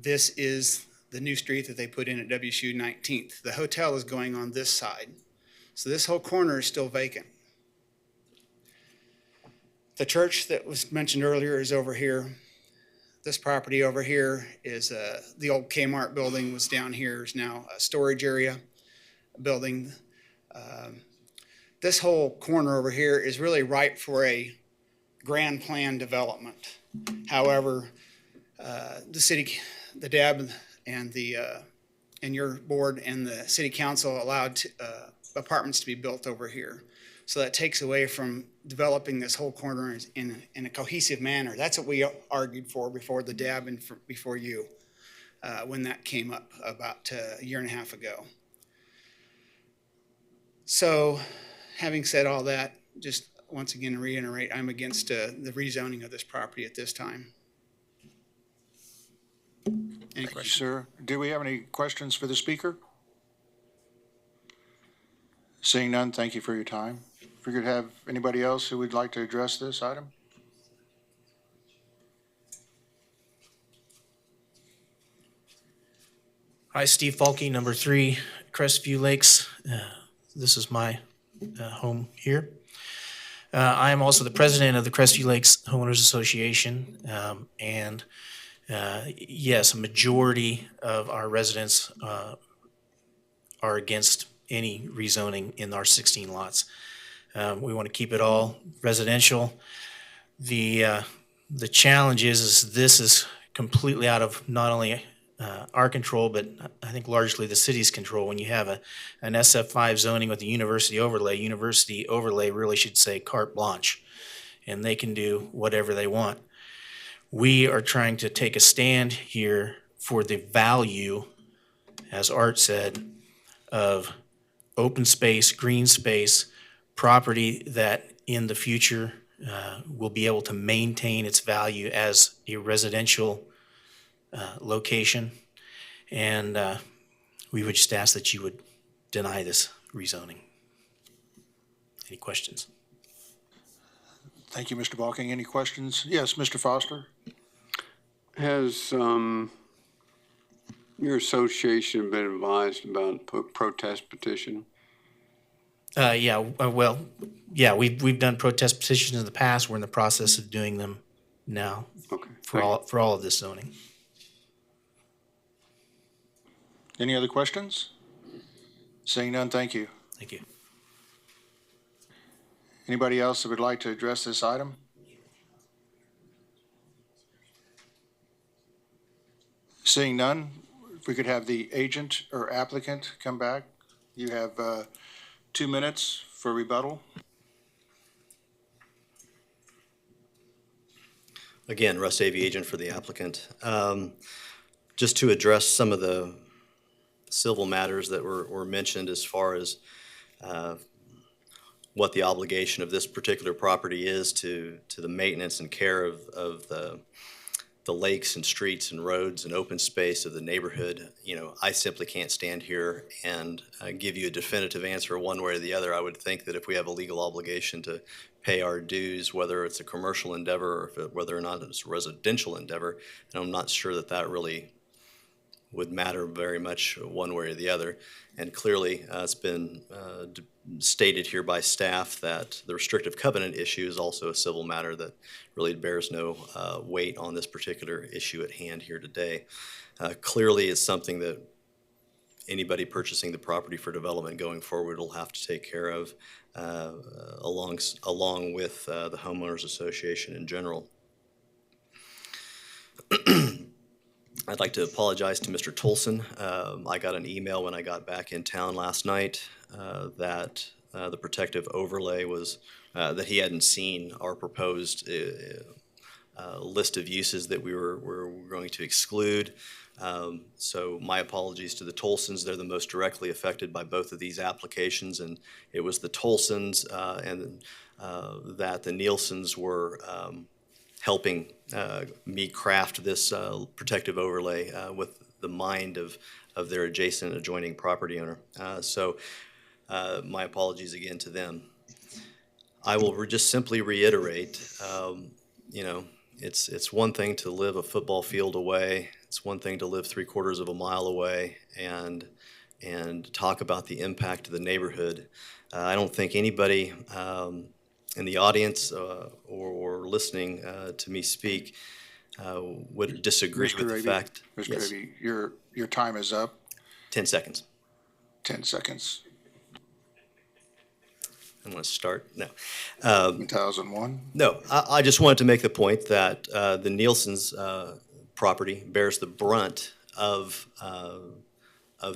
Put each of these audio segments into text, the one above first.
this is the new street that they put in at WSU 19th. The hotel is going on this side. So this whole corner is still vacant. The church that was mentioned earlier is over here. This property over here is the old Kmart building was down here, is now a storage area building. This whole corner over here is really ripe for a grand plan development. However, the city, the DAB and your board and the city council allowed apartments to be built over here. So that takes away from developing this whole corner in a cohesive manner. That's what we argued for before the DAB and before you when that came up about a year and a half ago. So having said all that, just once again reiterate, I'm against the rezoning of this property at this time. Any questions? Thank you, sir. Do we have any questions for the speaker? Seeing none, thank you for your time. If we could have anybody else who would like to address this item? Hi, Steve Falke, number 3, Crestview Lakes. This is my home here. I am also the president of the Crestview Lakes Homeowners Association, and yes, a majority of our residents are against any rezoning in our 16 lots. We want to keep it all residential. The challenge is this is completely out of not only our control, but I think largely the city's control. When you have an SF5 zoning with a university overlay really should say carte blanche, and they can do whatever they want. We are trying to take a stand here for the value, as Art said, of open space, green space, property that in the future will be able to maintain its value as a residential location. And we would just ask that you would deny this rezoning. Any questions? Thank you, Mr. Balking. Any questions? Yes, Mr. Foster. Has your association been advised about protest petition? Yeah, we've done protest petitions in the past. We're in the process of doing them now. Okay. For all of this zoning. Any other questions? Seeing none, thank you. Thank you. Anybody else that would like to address this item? Seeing none, if we could have the agent or applicant come back. You have 2 minutes for rebuttal. Again, Russ Avey, agent for the applicant. Just to address some of the civil matters that were mentioned as far as what the obligation of this particular property is to the maintenance and care of the lakes and streets and roads and open space of the neighborhood. You know, I simply can't stand here and give you a definitive answer one way or the other. I would think that if we have a legal obligation to pay our dues, whether it's a commercial endeavor or whether or not it's a residential endeavor, and I'm not sure that that really would matter very much one way or the other. And clearly, it's been stated here by staff that the restrictive covenant issue is also a civil matter that really bears no weight on this particular issue at hand here today. Clearly, it's something that anybody purchasing the property for development going forward will have to take care of along with the homeowners association in general. I'd like to apologize to Mr. Tolson. I got an email when I got back in town last night that the protective overlay was that he hadn't seen our proposed list of uses that we were going to exclude. So my apologies to the Tolsons. They're the most directly affected by both of these applications, and it was the Tolsons and that the Nielsen's were helping me craft this protective overlay with the mind of their adjacent adjoining property owner. So my apologies again to them. I will just simply reiterate, you know, it's one thing to live a football field away It's one thing to live 3/4 of a mile away and talk about the impact to the neighborhood. I don't think anybody in the audience or listening to me speak would disagree with the Mr. fact. Mr. Yes, Avey, your time is up. 10 seconds. 10 seconds. I'm going to start. No. 2001. No, I just wanted to make the point that the Nielsen's property bears the brunt of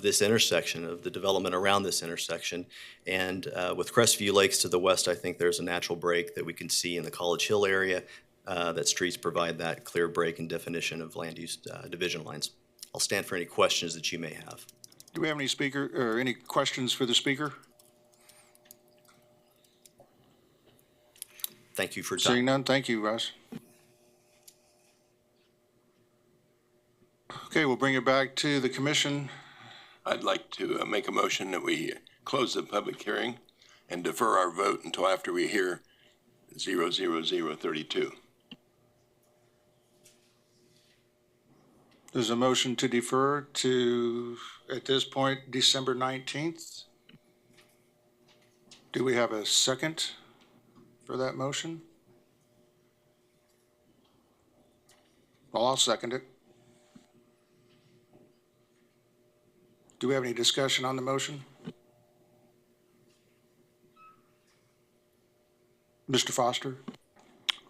this intersection, of the development around this intersection. And with Crestview Lakes to the west, I think there's a natural break that we can see in the College Hill area, that streets provide that clear break and definition of land use division lines. I'll stand for any questions that you may have. Do we have any speaker or any questions for the speaker? Thank you for your time. Seeing none, thank you, Russ. Okay, we'll bring it back to the commission. I'd like to make a motion that we close the public hearing and defer our vote until after we hear 00032. There's a motion to defer to, at this point, December 19th. Do we have a second for that motion? Well, I'll second it. Do we have any discussion on the motion? Mr. Foster?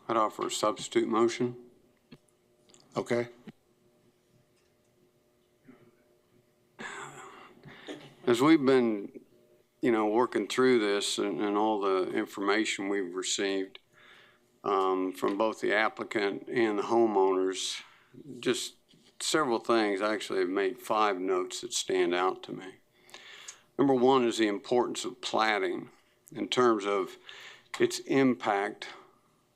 I'd offer a substitute motion. Okay. As we've been, working through this and all the information we've received from both the applicant and the homeowners, just several things. I actually have made 5 notes that stand out to me. Number one is the importance of platting in terms of its impact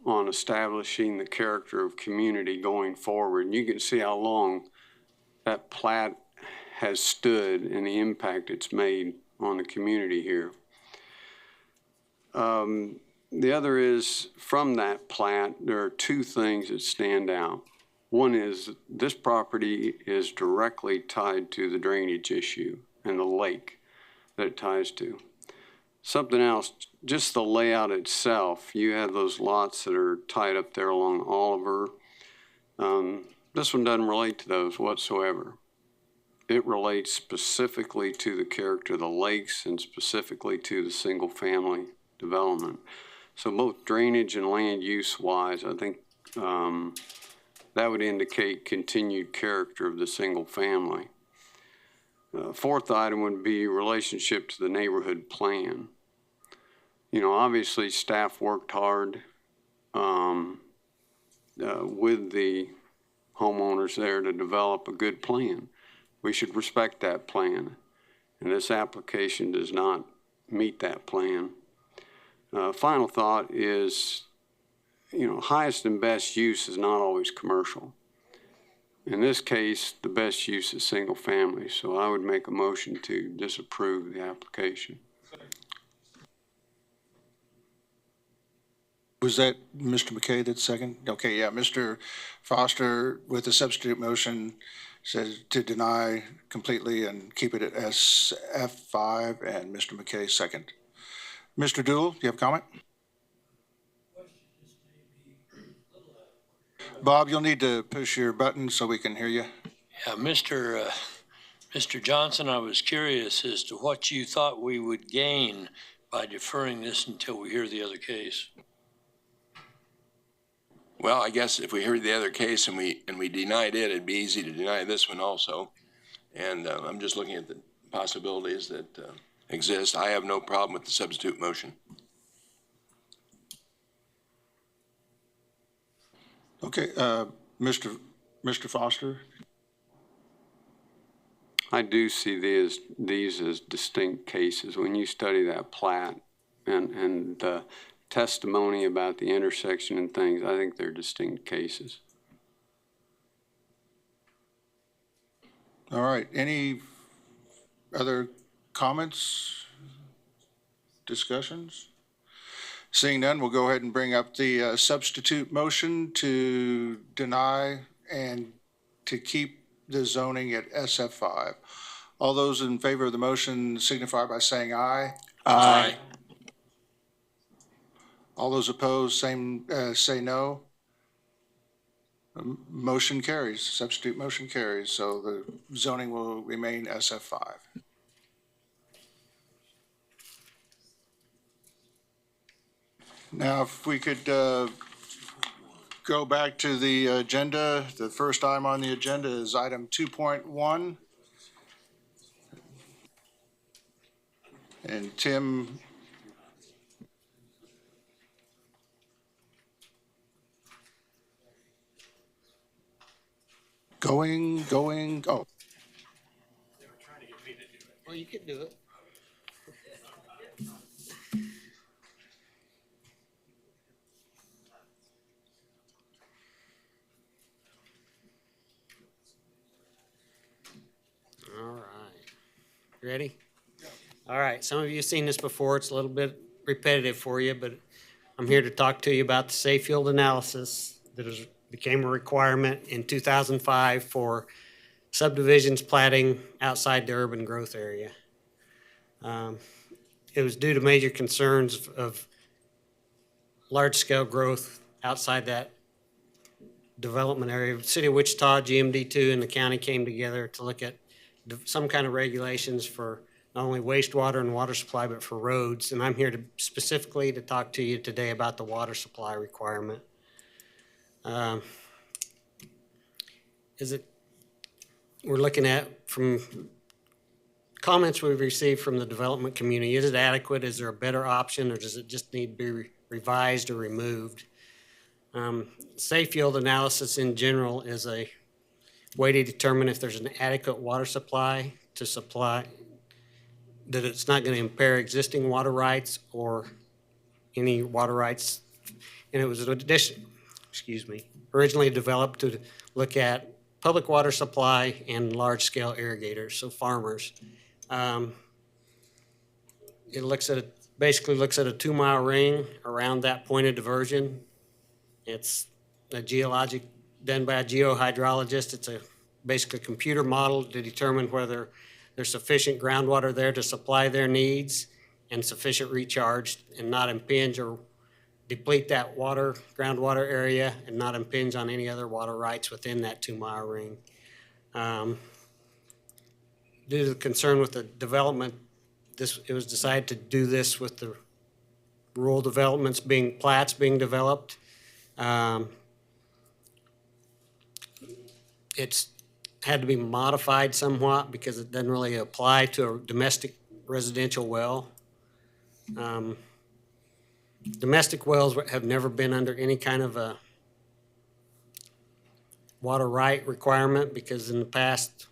on establishing the character of community going forward. And you can see how long that plat has stood and the impact it's made on the community here. The other is, from that plat, there are 2 things that stand out. One is this property is directly tied to the drainage issue and the lake that it ties to. Something else, just the layout itself. You have those lots that are tied up there along Oliver. This one doesn't relate to those whatsoever. It relates specifically to the character of the lakes and specifically to the single-family development. So both drainage and land use wise, I think that would indicate continued character of the single family. 4th item would be relationship to the neighborhood plan. Obviously staff worked hard with the homeowners there to develop a good plan. We should respect that plan. And this application does not meet that plan. Final thought is, highest and best use is not always commercial. In this case, the best use is single family, so I would make a motion to disapprove the application. Was that Mr. McKay that second? Okay, yeah, Mr. Foster with the substitute motion says to deny completely and keep it as F5, and Mr. McKay second. Mr. Dool, do you have a comment? Bob, you'll need to push your button so we can hear you. Yeah, Mr. Johnson, I was curious as to what you thought we would gain by deferring this until we hear the other case. Well, I guess if we heard the other case and we denied it, it'd be easy to deny this one also. And I'm just looking at the possibilities that exist. I have no problem with the substitute motion. Okay, Mr. Foster? I do see these as distinct cases. When you study that plat and the testimony about the intersection and things, I think they're distinct cases. All right, any other comments, discussions? Seeing none, we'll go ahead and bring up the substitute motion to deny and to keep the zoning at SF5. All those in favor of the motion signify by saying aye. Aye. All those opposed, say no. Motion carries, substitute motion carries, so the zoning will remain SF5. Now, if we could go back to the agenda, the first item on the agenda is item 2.1. And Tim, oh, Well, you can do it. All right. Ready? All right. Some of you have seen this before. It's a little bit repetitive for you, but I'm here to talk to you about the safe field analysis that became a requirement in 2005 for subdivisions platting outside the urban growth area. It was due to major concerns of large-scale growth outside that development area. The City of Wichita, GMD2, and the county came together to look at some kind of regulations for not only wastewater and water supply, but for roads. And I'm here to specifically to talk to you today about the water supply requirement. We're looking at from comments we've received from the development community. Is it adequate? Is there a better option, or does it just need to be revised or removed? Safe field analysis in general is a way to determine if there's an adequate water supply that it's not going to impair existing water rights or any water rights. And it was originally developed to look at public water supply and large-scale irrigators, so farmers. It basically looks at a 2-mile ring around that point of diversion. It's a geologic done by a geohydrologist. It's basically a computer model to determine whether there's sufficient groundwater there to supply their needs and sufficient recharge and not impinge or deplete that groundwater area and not impinge on any other water rights within that 2-mile ring. Due to the concern with the development, it was decided to do this with the rural developments plats being developed. It's had to be modified somewhat because it doesn't really apply to a domestic residential well. Domestic wells have never been under any kind of a water right requirement because in the past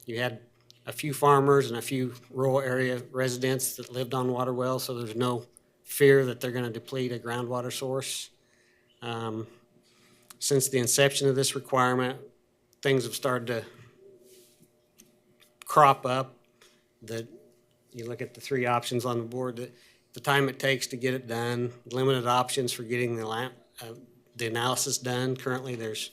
you had a few farmers and a few rural area residents that lived on water wells, so there's no fear that they're going to deplete a groundwater source. Since the inception of this requirement, things have started to crop up that you look at the 3 options on the board, that the time it takes to get it done, limited options for getting the analysis done. Currently, there's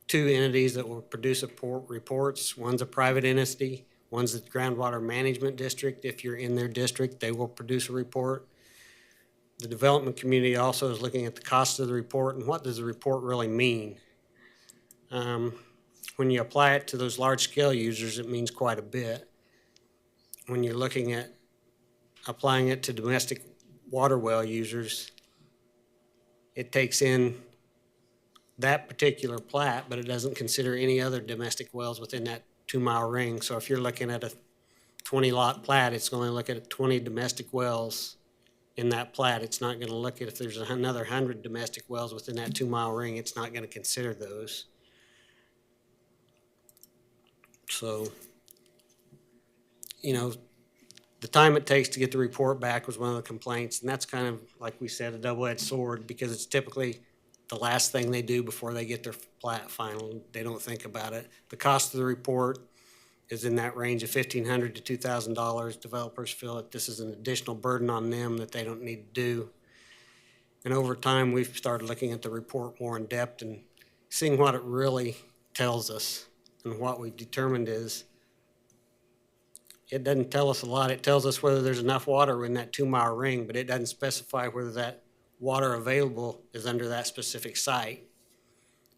2 entities that will produce reports. One's a private entity, one's the groundwater management district. If you're in their district, they will produce a report. The development community also is looking at the cost of the report and what does the report really mean. When you apply it to those large-scale users, it means quite a bit. When you're looking at applying it to domestic water well users, it takes in that particular plat, but it doesn't consider any other domestic wells within that 2-mile ring. So if you're looking at a 20-lot plat, it's going to look at 20 domestic wells in that plat. It's not going to look at if there's another 100 domestic wells within that 2-mile ring. It's not going to consider those. So, the time it takes to get the report back was one of the complaints, and that's kind of, like we said, a double-edged sword because it's typically the last thing they do before they get their plat final. They don't think about it. The cost of the report is in that range of $1,500 to $2,000. Developers feel that this is an additional burden on them that they don't need to do. And over time, we've started looking at the report more in depth and seeing what it really tells us. And what we determined is it doesn't tell us a lot. It tells us whether there's enough water in that 2-mile ring, but it doesn't specify whether that water available is under that specific site.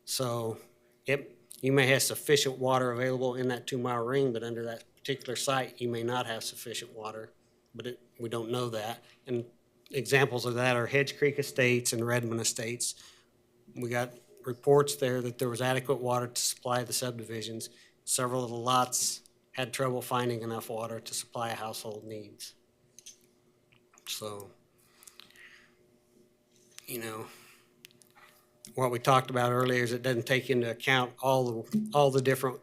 So you may have sufficient water available in that 2-mile ring, but under that particular site, you may not have sufficient water, but we don't know that. And examples of that are Hedge Creek Estates and Redmond Estates. We got reports there that there was adequate water to supply the subdivisions. Several of the lots had trouble finding enough water to supply household needs. So, you know, what we talked about earlier is it doesn't take into account all the different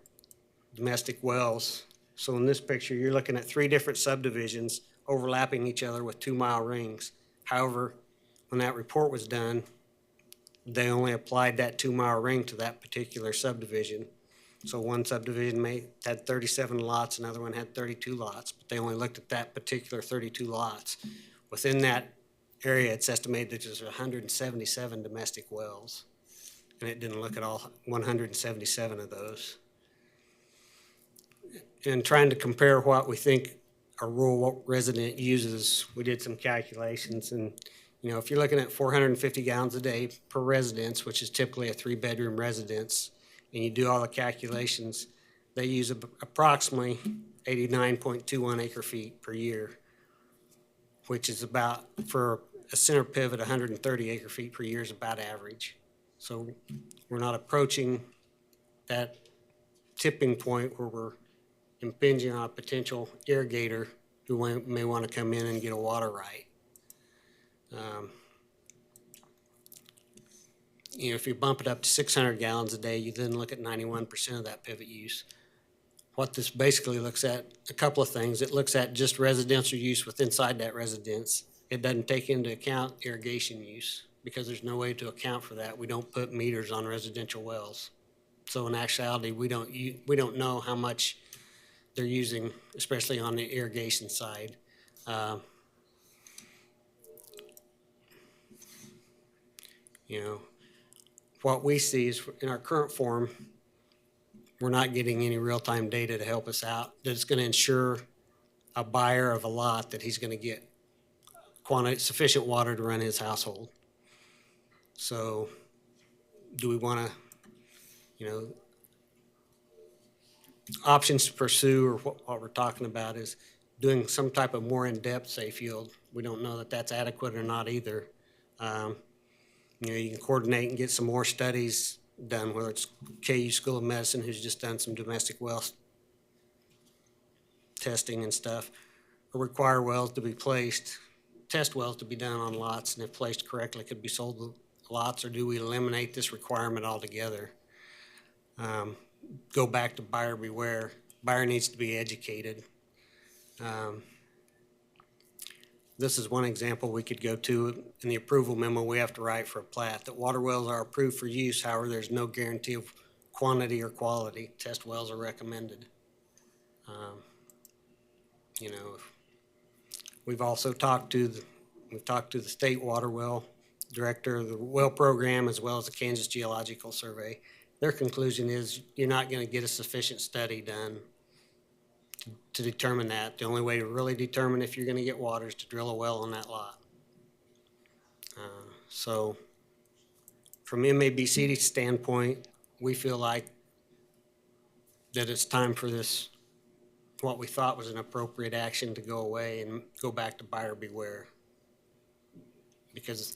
domestic wells. So in this picture, you're looking at 3 different subdivisions overlapping each other with 2-mile rings. However, when that report was done, they only applied that 2-mile ring to that particular subdivision. So one subdivision had 37 lots, another one had 32 lots, but they only looked at that particular 32 lots. Within that area, it's estimated that there's 177 domestic wells, and it didn't look at all 177 of those. And trying to compare what we think a rural resident uses, we did some calculations, and you know, if you're looking at 450 gallons a day per residence, which is typically a 3-bedroom residence, and you do all the calculations, they use approximately 89.21 acre feet per year, which is about, for a center pivot, 130 acre feet per year is about average. So we're not approaching that tipping point where we're impinging on a potential irrigator who may want to come in and get a water right. You know, if you bump it up to 600 gallons a day, you then look at 91% of that pivot use. What this basically looks at, a couple of things. It looks at just residential use inside that residence. It doesn't take into account irrigation use because there's no way to account for that. We don't put meters on residential wells. So in actuality, we don't know how much they're using, especially on the irrigation side. You know, what we see is in our current form, we're not getting any real-time data to help us out that's going to ensure a buyer of a lot that he's going to get sufficient water to run his household. So do we want to, you know, options to pursue, or what we're talking about is doing some type of more in-depth safe yield. We don't know that that's adequate or not either. You know, you can coordinate and get some more studies done, whether it's KU School of Medicine, who's just done some domestic well testing and stuff, or require wells to be placed, test wells to be done on lots, and if placed correctly, could be sold lots, or do we eliminate this requirement altogether? Go back to buyer beware. Buyer needs to be educated. This is one example we could go to in the approval memo we have to write for a plat, that water wells are approved for use. However, there's no guarantee of quantity or quality. Test wells are recommended. You know, we've also talked to the state water well director of the well program, as well as the Kansas Geological Survey. Their conclusion is you're not going to get a sufficient study done to determine that. The only way to really determine if you're going to get water is to drill a well on that lot. So from MAPC standpoint, we feel like that it's time for this, what we thought was an appropriate action, to go away and go back to buyer beware. Because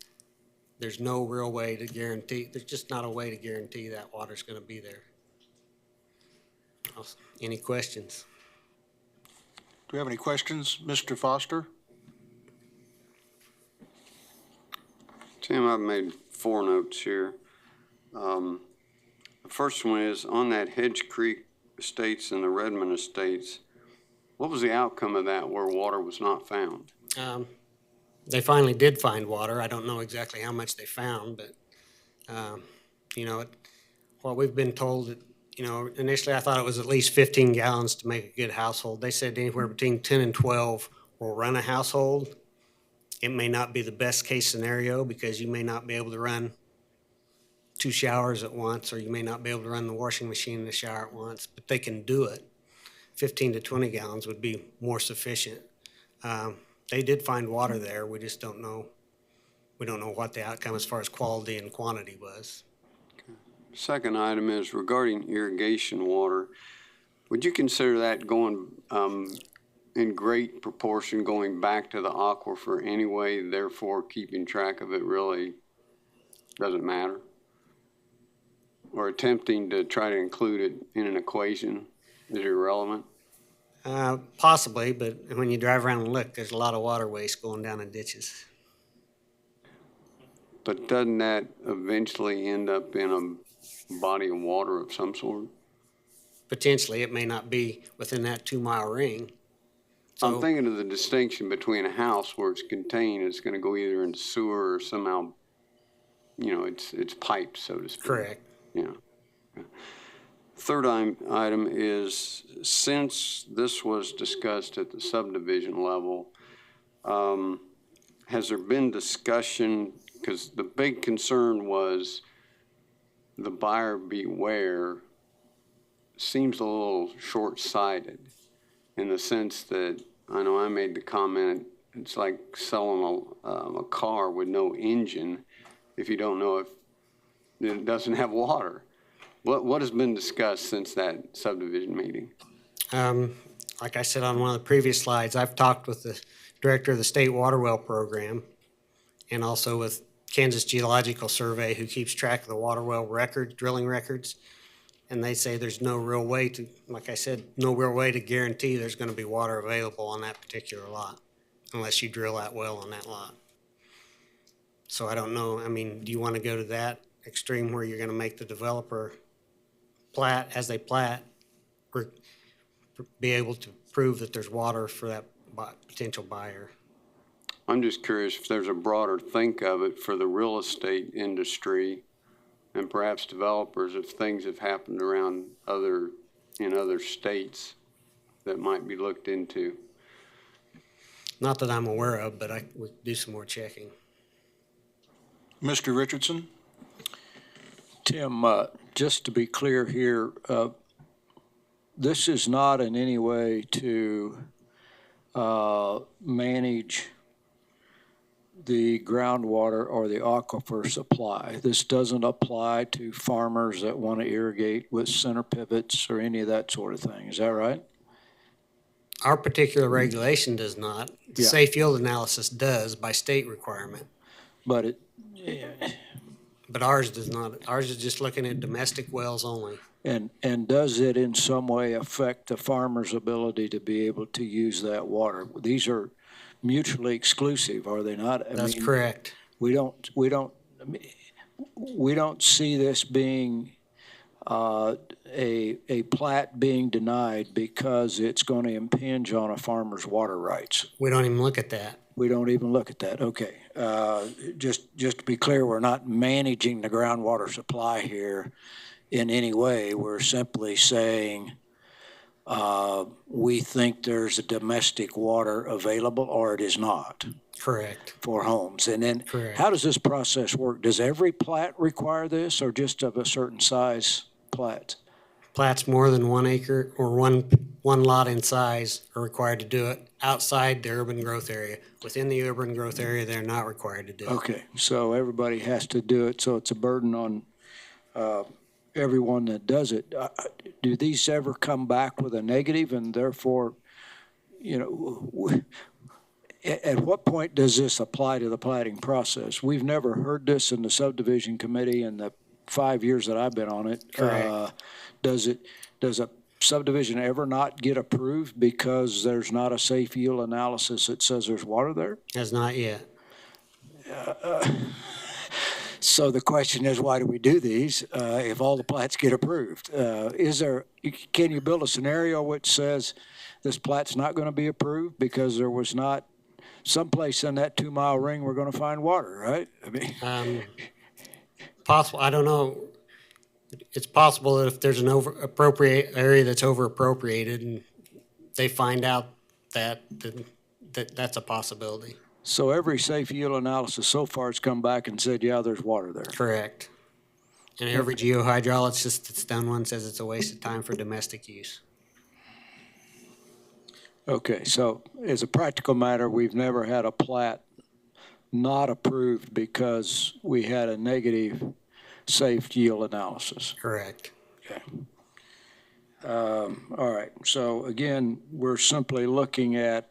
there's no real way to guarantee, there's just not a way to guarantee that water's going to be there. Any questions? Do we have any questions? Mr. Foster? Tim, I've made 4 notes here. The first one is on that Hedge Creek Estates and the Redmond Estates. What was the outcome of that where water was not found? They finally did find water. I don't know exactly how much they found, but, you know, what we've been told, that, you know, initially I thought it was at least 15 gallons to make a good household. They said anywhere between 10 and 12 will run a household. It may not be the best case scenario because you may not be able to run 2 showers at once, or you may not be able to run the washing machine and the shower at once, but they can do it. 15 to 20 gallons would be more sufficient. They did find water there. We just don't know. We don't know what the outcome as far as quality and quantity was. Second item is regarding irrigation water. Would you consider that going in great proportion going back to the aquifer anyway, therefore keeping track of it really doesn't matter? Or attempting to try to include it in an equation is irrelevant? Possibly, but when you drive around and look, there's a lot of water waste going down in ditches. But doesn't that eventually end up in a body of water of some sort? Potentially, it may not be within that 2-mile ring. I'm thinking of the distinction between a house where it's contained, it's gonna go either into sewer or somehow, it's piped, so to speak. Correct. Yeah. Third item is, since this was discussed at the subdivision level, has there been discussion, because the big concern was the buyer beware seems a little short-sighted in the sense that, I know I made the comment, it's like selling a car with no engine if you don't know if it doesn't have water. What has been discussed since that subdivision meeting? Like I said on one of the previous slides, I've talked with the director of the state water well program and also with Kansas Geological Survey, who keeps track of the water well records, drilling records. And they say there's no real way to, like I said, no real way to guarantee there's going to be water available on that particular lot unless you drill that well on that lot. So I don't know. I mean, do you want to go to that extreme where you're going to make the developer plat, as they plat, or be able to prove that there's water for that potential buyer? I'm just curious if there's a broader think of it for the real estate industry and perhaps developers, if things have happened around in other states that might be looked into. Not that I'm aware of, but I would do some more checking. Mr. Richardson? Tim, just to be clear here, this is not in any way to manage the groundwater or the aquifer supply. This doesn't apply to farmers that want to irrigate with center pivots or any of that sort of thing. Is that right? Our particular regulation does not. The Yeah. safe yield analysis does by state requirement, But but ours does not. Ours is just looking at domestic wells only. and does it in some way affect the farmer's ability to be able to use that water? These are mutually exclusive, are they not? That's correct. We don't see this being a plat being denied because it's going to impinge on a farmer's water rights. We don't even look at that. We don't even look at that. Okay. Just to be clear, we're not managing the groundwater supply here in any way. We're simply saying we think there's a domestic water available or it is not. Correct. For homes. And then Correct. How does this process work? Does every plat require this or just of a certain size plat? Plats more than 1 acre or one lot in size are required to do it outside the urban growth area. Within the urban growth area, they're not required to do it. Okay, so everybody has to do it, so it's a burden on everyone that does it. Do these ever come back with a negative and therefore, at what point does this apply to the platting process? We've never heard this in the subdivision committee in the 5 years that I've been on it. Correct. Does a subdivision ever not get approved because there's not a safe yield analysis that says there's water there? Has not yet. So the question is, why do we do these if all the plats get approved? Can you build a scenario which says this plat's not going to be approved because there was not someplace in that 2 mile ring we're going to find water, right? I mean, Possible. I don't know. It's possible that if there's an appropriate area that's over appropriated and they find out that's a possibility. so every safe yield analysis so far has come back and said, yeah, there's water there. Correct. And every geohydrologist that's done one says it's a waste of time for domestic use. Okay, so as a practical matter, we've never had a plat not approved because we had a negative safe yield analysis. Correct. Okay. All right, so again, we're simply looking at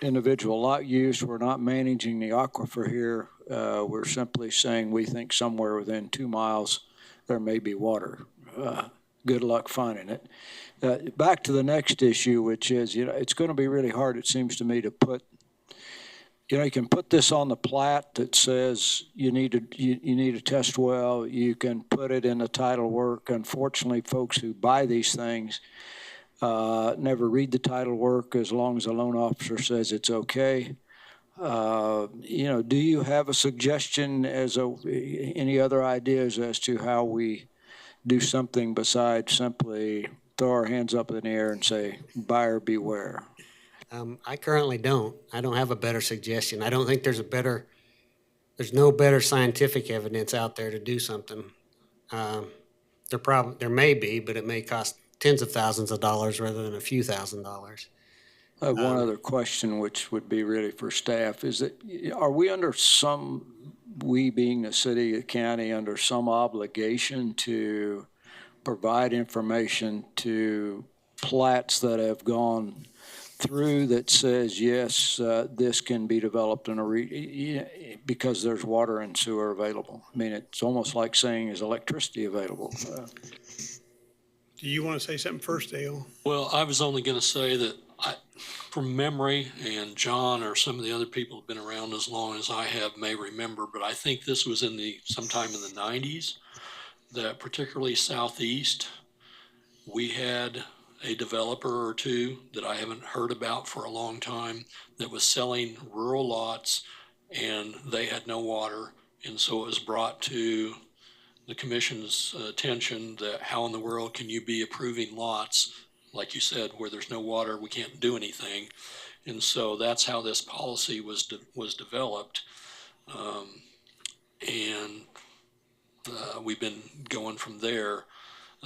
individual lot use. We're not managing the aquifer here. We're simply saying we think somewhere within 2 miles there may be water. Good luck finding it. Back to the next issue, which is, it's going to be really hard, it seems to me, to put, you can put this on the plat that says you need a test well. You can put it in the title work. Unfortunately, folks who buy these things never read the title work as long as the loan officer says it's okay. Do you have a suggestion any other ideas as to how we do something besides simply throw our hands up in the air and say, buyer beware? I currently don't. I don't have a better suggestion. I don't think there's no better scientific evidence out there to do something. There may be, but it may cost tens of thousands of dollars rather than a few $1,000s. I have one other question, which would be really for staff, is that, are we under we being the city, the county, under some obligation to provide information to plats that have gone through that says, yes, this can be developed in because there's water and sewer available? I mean, it's almost like saying, is electricity available? Do you want to say something first, Dale? Well, I was only going to say that from memory, and John or some of the other people have been around as long as I have may remember, but I think this was sometime in the 90s, that particularly southeast, we had a developer or two that I haven't heard about for a long time that was selling rural lots, and they had no water. And so it was brought to the commission's attention that how in the world can you be approving lots, like you said, where there's no water, we can't do anything. And so that's how this policy was developed. We've been going from there.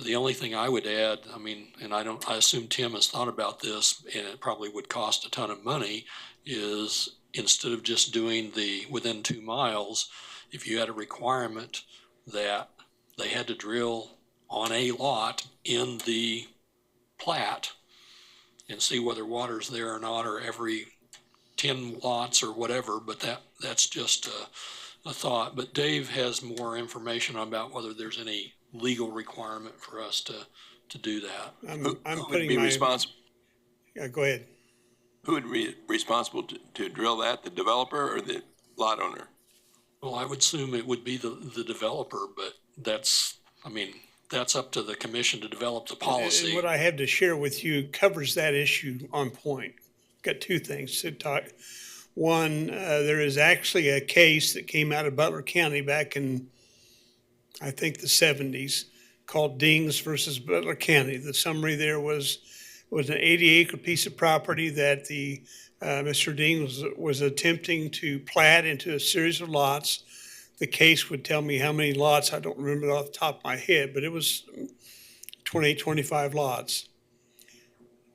The only thing I would add, and I assume Tim has thought about this, and it probably would cost a ton of money, is instead of just doing the within 2 miles, if you had a requirement that they had to drill on a lot in the plat and see whether water's there or not, or every 10 lots or whatever, but that's just a thought. But Dave has more information about whether there's any legal requirement for us to do that. I'm Who would putting be my. responsible? Yeah, go ahead. Who would be responsible to drill that, the developer or the lot owner? Well, I would assume it would be the developer, but that's up to the commission to develop the policy. And what I have to share with you covers that issue on point. Got two things to talk. One, there is actually a case that came out of Butler County back in, I think, the 70s, called Dings versus Butler County. The summary there was an 80-acre piece of property that the Mr. Dings was attempting to plat into a series of lots. The case would tell me how many lots. I don't remember it off the top of my head, but it was 20, 25 lots.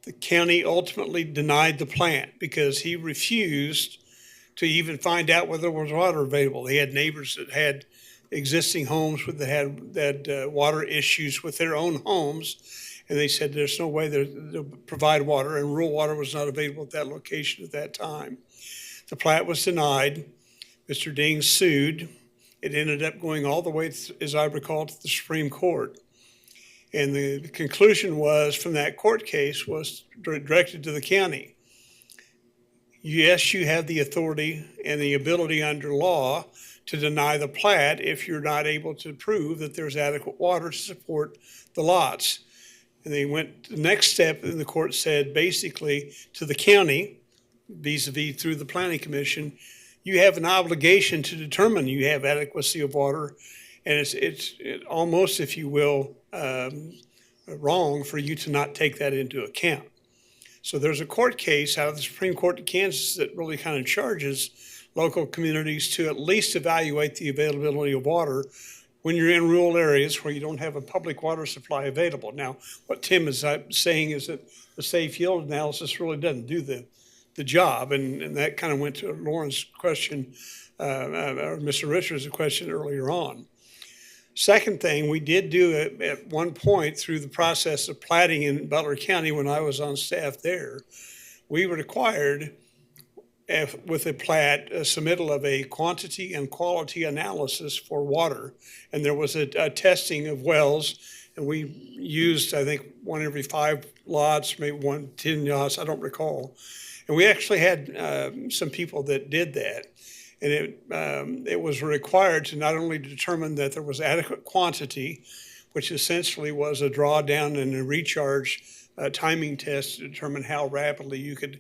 The county ultimately denied the plat because he refused to even find out whether there was water available. He had neighbors that had existing homes that had water issues with their own homes, and they said there's no way they'll provide water, and rural water was not available at that location at that time. The plat was denied. Mr. Dings sued. It ended up going all the way, as I recall, to the Supreme Court. And the conclusion was, from that court case, was directed to the county. Yes, you have the authority and the ability under law to deny the plat if you're not able to prove that there's adequate water to support the lots. And they went the next step, and the court said basically to the county, vis-a-vis through the planning commission, you have an obligation to determine you have adequacy of water, and it's almost, if you will, wrong for you to not take that into account. So there's a court case out of the Supreme Court of Kansas that really kind of charges local communities to at least evaluate the availability of water when you're in rural areas where you don't have a public water supply available. Now, what Tim is saying is that the safe yield analysis really doesn't do the job, and that kind of went to Lauren's question, or Mr. Richards' question earlier on. Second thing, we did do it at one point through the process of platting in Butler County when I was on staff there. We were required, with a plat, a submittal of a quantity and quality analysis for water. And there was a testing of wells, and we used, I think, one every 5 lots, maybe 10 lots, I don't recall. And we actually had some people that did that. And it was required to not only determine that there was adequate quantity, which essentially was a drawdown and a recharge timing test to determine how rapidly you could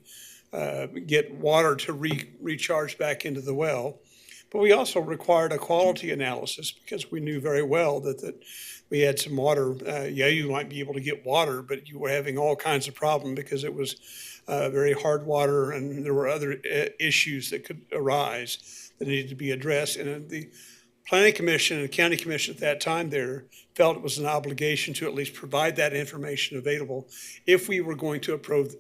get water to recharge back into the well. But we also required a quality analysis because we knew very well that we had some water. You might be able to get water, but you were having all kinds of problems because it was very hard water, and there were other issues that could arise that needed to be addressed. And the Planning Commission and the County Commission at that time there felt it was an obligation to at least provide that information available if we were going to approve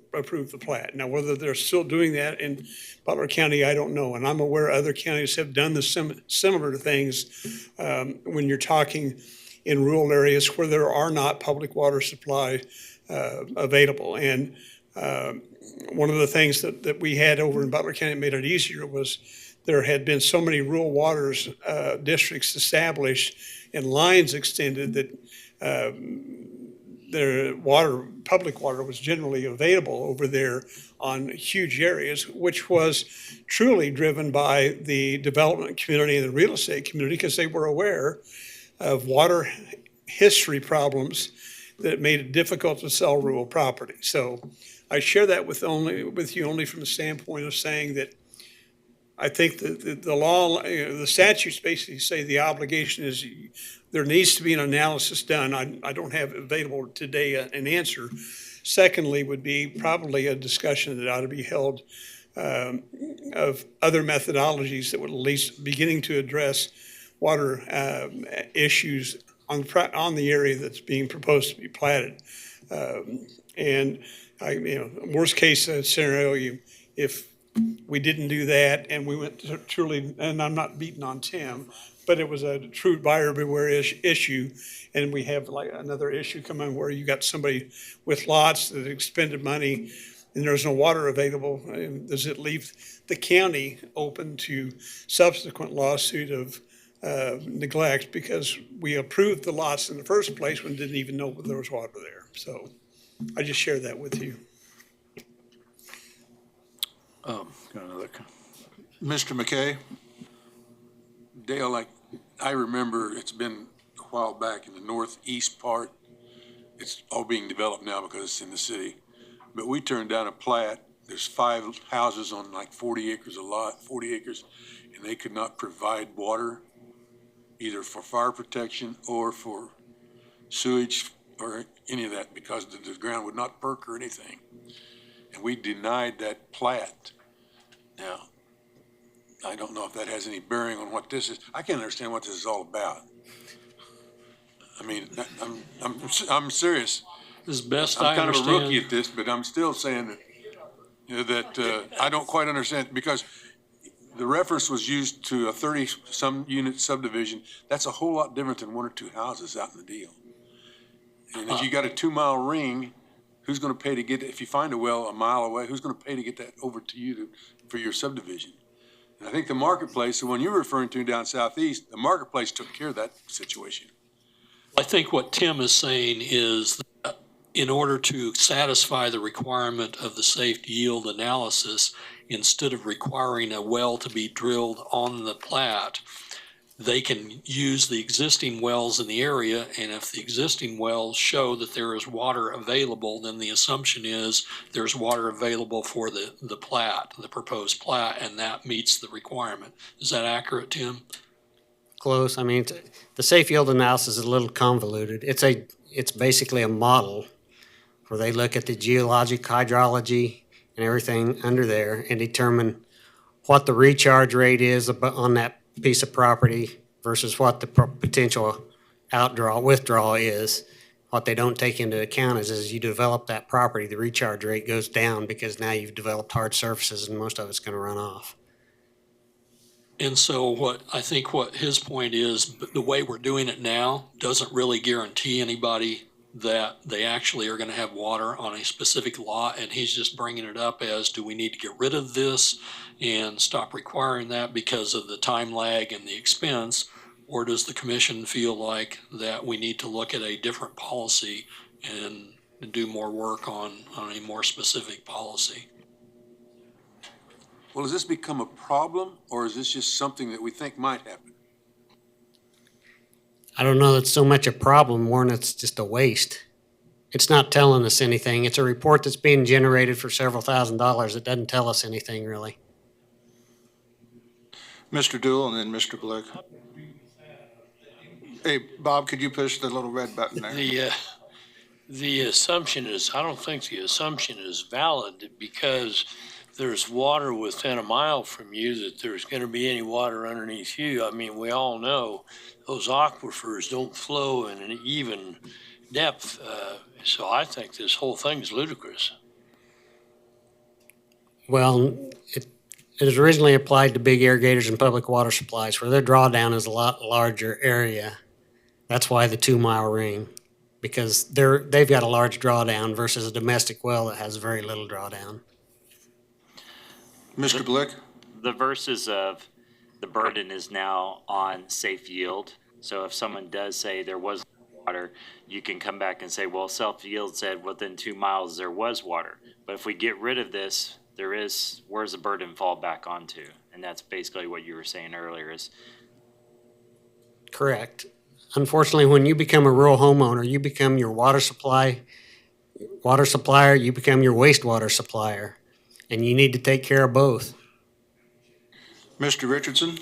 the plat. Now, whether they're still doing that in Butler County, I don't know. And I'm aware other counties have done the similar things when you're talking in rural areas where there are not public water supply available. And one of the things that we had over in Butler County that made it easier was there had been so many rural waters districts established and lines extended that their public water was generally available over there on huge areas, which was truly driven by the development community and the real estate community because they were aware of water history problems that made it difficult to sell rural property. So I share that with you only from the standpoint of saying that I think the law, the statutes basically say the obligation is there needs to be an analysis done. I don't have available today an answer. Secondly, would be probably a discussion that ought to be held of other methodologies that would at least beginning to address water issues on the area that's being proposed to be platted. And worst case scenario, if we didn't do that and we went to truly, and I'm not beating on Tim, but it was a true buyer beware issue. And we have like another issue coming where you got somebody with lots that expended money and there's no water available. And does it leave the county open to subsequent lawsuit of neglect because we approved the lots in the first place when didn't even know there was water there. So I just share that with you. Got another. Mr. McKay? Dale, I remember it's been a while back in the northeast part. It's all being developed now because it's in the city. But we turned down a plat. There's 5 houses on like 40 acres a lot, 40 acres, and they could not provide water either for fire protection or for sewage or any of that because the ground would not perk or anything. And we denied that plat. Now, I don't know if that has any bearing on what this is. I can't understand what this is all about. I mean, I'm serious. As best I'm I kind of a understand. rookie at this, but I'm still saying that I don't quite understand because the reference was used to a 30-some unit subdivision. That's a whole lot different than 1 or 2 houses out in the deal. And if you got a 2-mile ring, who's going to pay to get, if you find a well a mile away, who's going to pay to get that over to you for your subdivision? And I think the marketplace, the one you're referring to down southeast, the marketplace took care of that situation. I think what Tim is saying is that in order to satisfy the requirement of the safe yield analysis, instead of requiring a well to be drilled on the plat, they can use the existing wells in the area, and if the existing wells show that there is water available, then the assumption is there's water available for the plat, the proposed plat, and that meets the requirement. Is that accurate, Tim? Close. I mean, the safe yield analysis is a little convoluted. It's basically a model where they look at the geologic hydrology and everything under there and determine what the recharge rate is on that piece of property versus what the potential withdrawal is. What they don't take into account is as you develop that property, the recharge rate goes down because now you've developed hard surfaces and most of it's going to run off. And so what his point is, the way we're doing it now doesn't really guarantee anybody that they actually are going to have water on a specific lot. And he's just bringing it up as, do we need to get rid of this and stop requiring that because of the time lag and the expense? Or does the commission feel like that we need to look at a different policy and do more work on a more specific policy? Well, has this become a problem, or is this just something that we think might happen? I don't know that it's so much a problem, more than it's just a waste. It's not telling us anything. It's a report that's being generated for several $1,000s. It doesn't tell us anything, really. Mr. Dool and then Mr. Blick. Hey, Bob, could you push the little red button there? The assumption is, I don't think the assumption is valid because there's water within a mile from you, that there's going to be any water underneath you. I mean, we all know those aquifers don't flow in an even depth. So I think this whole thing is ludicrous. Well, it is originally applied to big irrigators and public water supplies where their drawdown is a lot larger area. That's why the 2 mile ring, because they've got a large drawdown versus a domestic well that has very little drawdown. Mr. Blick? The verses of the burden is now on safe yield. So if someone does say there was water, you can come back and say, well, self-yield said within 2 miles there was water. But if we get rid of this, where's the burden fall back onto? And that's basically what you were saying earlier is. Correct. Unfortunately, when you become a rural homeowner, you become your water supplier, you become your wastewater supplier, and you need to take care of both. Mr. Richardson?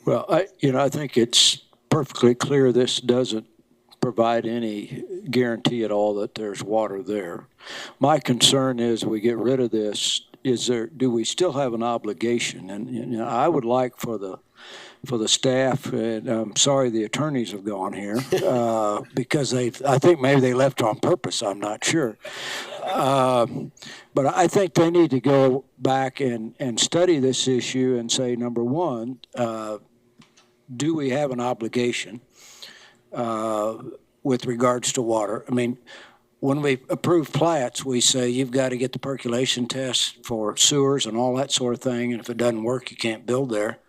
Well, I think it's perfectly clear this doesn't provide any guarantee at all that there's water there. My concern is we get rid of this, do we still have an obligation? And I would like for the staff, and I'm sorry the attorneys have gone here, because I think maybe they left on purpose, I'm not sure. But I think they need to go back and study this issue and say, number one, do we have an obligation with regards to water? I mean, when we approve plats, we say you've got to get the percolation tests for sewers and all that sort of thing, and if it doesn't work, you can't build there.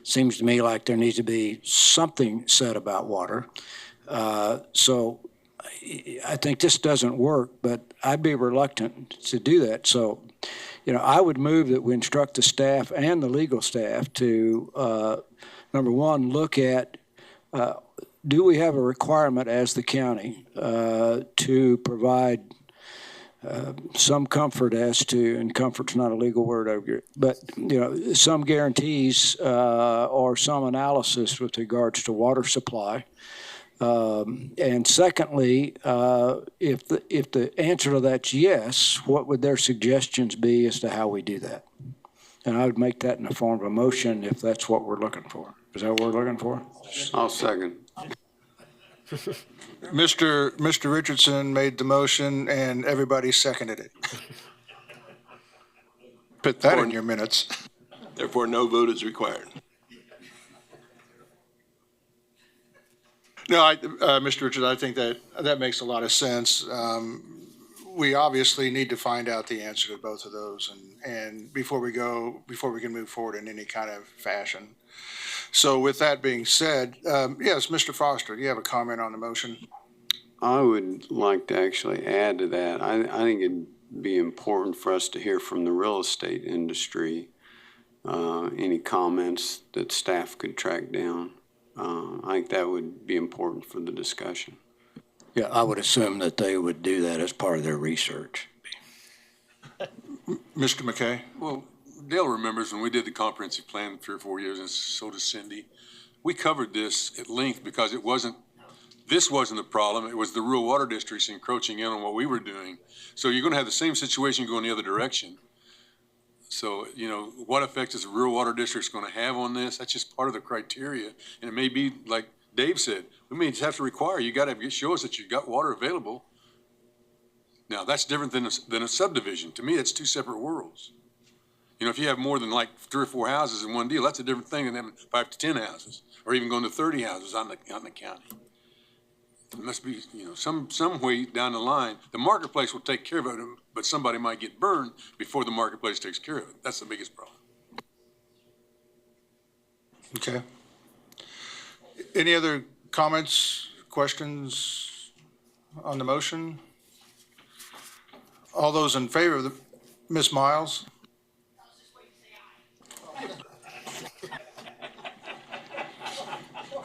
Seems to me like there needs to be something said about water. So I think this doesn't work, but I'd be reluctant to do that. So, I would move that we instruct the staff and the legal staff to, number one, look at, do we have a requirement as the county to provide some comfort as to, and comfort's not a legal word over here, but some guarantees or some analysis with regards to water supply. And secondly, if the answer to that's yes, what would their suggestions be as to how we do that? And I would make that in the form of a motion if that's what we're looking for. Is that what we're looking for? I'll second. Mr. Richardson made the motion and everybody seconded it. Put that in your minutes. Therefore, no vote is required. No, Mr. Richardson, I think that makes a lot of sense. We obviously need to find out the answer to both of those and before we can move forward in any kind of fashion. So with that being said, yes, Mr. Foster, do you have a comment on the motion? I would like to actually add to that. I think it'd be important for us to hear from the real estate industry, any comments that staff could track down. I think that would be important for the discussion. Yeah, I would assume that they would do that as part of their research. Mr. McKay? Well, Dale remembers when we did the comprehensive plan 3 or 4 years, and so does Cindy. We covered this at length because this wasn't the problem. It was the rural water districts encroaching in on what we were doing. So you're going to have the same situation going the other direction. So, what effect is the rural water district's gonna have on this? That's just part of the criteria. And it may be, like Dave said, we may just have to require, you gotta show us that you've got water available. Now, that's different than a subdivision. To me, that's two separate worlds. If you have more than like 3 or 4 houses in one deal, that's a different thing than having 5 to 10 houses, or even going to 30 houses out in the county. There must be, some way down the line, the marketplace will take care of it, but somebody might get burned before the marketplace takes care of it. That's the biggest problem. Okay. Any other comments, questions on the motion? All those in favor of the, Ms. Miles?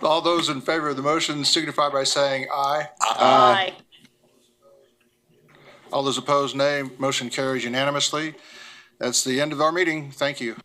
All those in favor of the motion signify by saying aye. Aye. All those opposed, nay. Motion carries unanimously. That's the end of our meeting. Thank you.